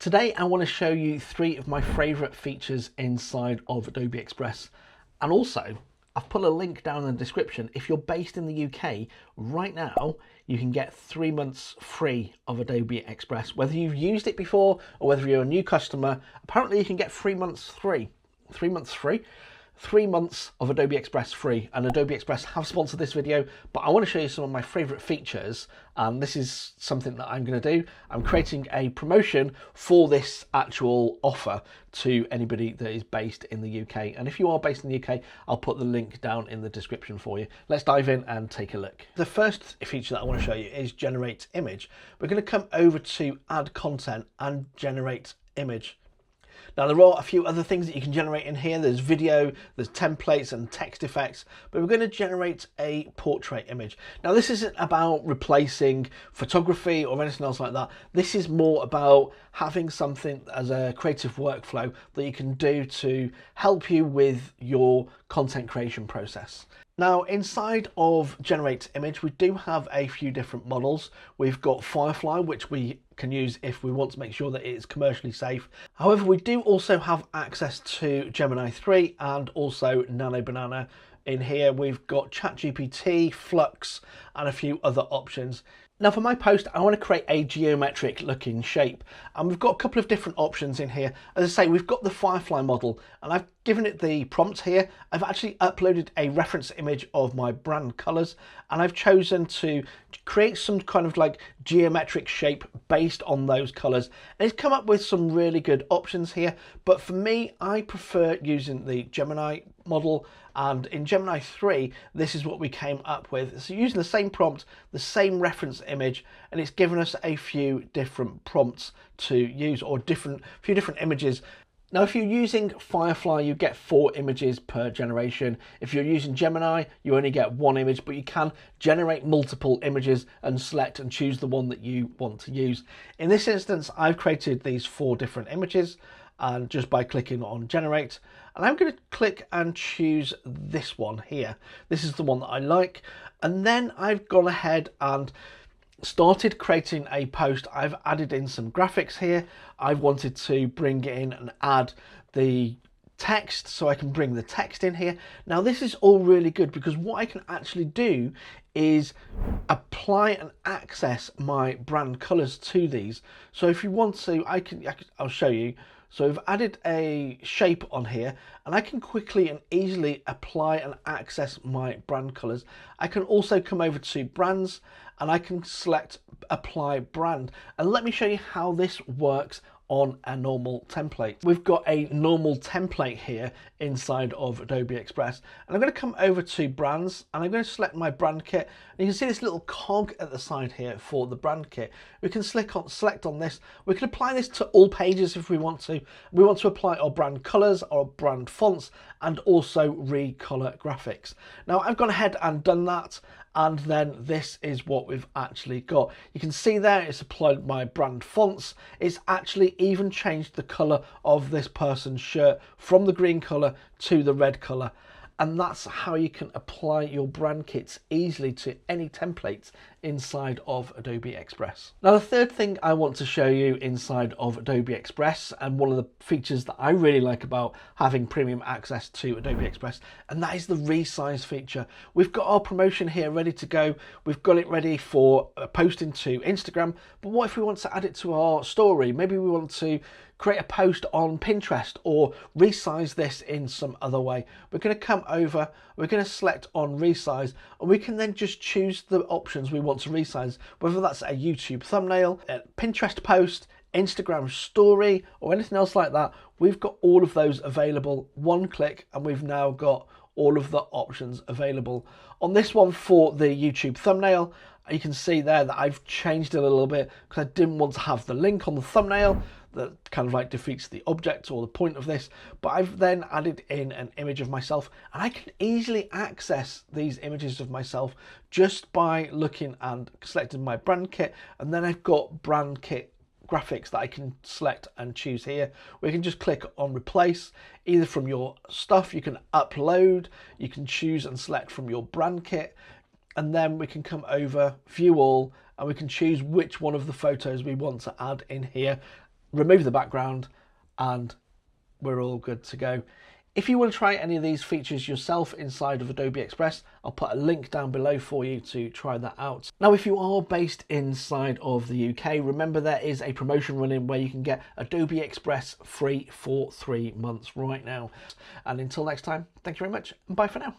Today I want to show you 3 of my favourite features inside of Adobe Express, and also I've put a link down in the description. If you're based in the UK right now, you can get 3 months free of Adobe Express. Whether you've used it before or whether you're a new customer, apparently you can get 3 months free. 3 months free. 3 months of Adobe Express free, and Adobe Express have sponsored this video, but I want to show you some of my favorite features, and this is something that I'm going to do. I'm creating a promotion for this actual offer to anybody that is based in the UK, and if you are based in the UK, I'll put the link down in the description for you. Let's dive in and take a look. The first feature that I want to show you is generate image. We're going to come over to add content and generate image. Now there are a few other things that you can generate in here. There's video, there's templates and text effects, but we're going to generate a portrait image. Now this isn't about replacing photography or anything else like that. This is more about having something as a creative workflow that you can do to help you with your content creation process. Now inside of generate image, we do have a few different models. We've got Firefly, which we can use if we want to make sure that it is commercially safe. However, we do also have access to Gemini 3 and also Nano Banana. In here we've got ChatGPT, Flux and a few other options. Now for my post, I want to create a geometric looking shape, and we've got a couple of different options in here. As I say, we've got the Firefly model, and I've given it the prompt here. I've actually uploaded a reference image of my brand colors, and I've chosen to create some kind of like geometric shape based on those colors. And it's come up with some really good options here, but for me, I prefer using the Gemini model, and in Gemini 3 this is what we came up with. So using the same prompt, the same reference image, and it's given us a few different prompts to use, or few different images. Now if you're using Firefly, you get 4 images per generation. If you're using Gemini, you only get 1 image, but you can generate multiple images and select and choose the one that you want to use. In this instance, I've created these 4 different images, and just by clicking on generate, and I'm going to click and choose this one here. This is the one that I like, and then I've gone ahead and started creating a post. I've added in some graphics here. I wanted to bring in and add the text, so I can bring the text in here. Now this is all really good because what I can actually do is apply and access my brand colors to these. So if you want to, I'll show you. So I've added a shape on here, and I can quickly and easily apply and access my brand colors. I can also come over to brands, and I can select apply brand, and let me show you how this works on a normal template. We've got a normal template here inside of Adobe Express, and I'm going to come over to brands, and I'm going to select my brand kit, and you can see this little cog at the side here for the brand kit. We can select on this. We can apply this to all pages if we want to. We want to apply our brand colors, our brand fonts, and also recolor graphics. Now I've gone ahead and done that, and then this is what we've actually got. You can see there it's applied my brand fonts. It's actually even changed the color of this person's shirt from the green color to the red color. And that's how you can apply your brand kits easily to any templates inside of Adobe Express. Now the third thing I want to show you inside of Adobe Express, and one of the features that I really like about having premium access to Adobe Express, and that is the resize feature. We've got our promotion here ready to go. We've got it ready for posting to Instagram, but what if we want to add it to our story? Maybe we want to create a post on Pinterest or resize this in some other way. We're going to come over, we're going to select on resize, and we can then just choose the options we want to resize, whether that's a YouTube thumbnail, a Pinterest post, Instagram story, or anything else like that. We've got all of those available. One click and we've now got all of the options available. On this one for the YouTube thumbnail, you can see there that I've changed it a little bit because I didn't want to have the link on the thumbnail. That kind of like defeats the object or the point of this, but I've then added in an image of myself, and I can easily access these images of myself just by looking and selecting my brand kit, and then I've got brand kit graphics that I can select and choose here. We can just click on replace, either from your stuff you can upload, you can choose and select from your brand kit, and then we can come over, view all, and we can choose which one of the photos we want to add in here. remove the background, and we're all good to go. If you want to try any of these features yourself inside of Adobe Express, I'll put a link down below for you to try that out. Now, if you are based inside of the UK, remember there is a promotion running where you can get Adobe Express free for 3 months right now. And until next time, thank you very much, and bye for now.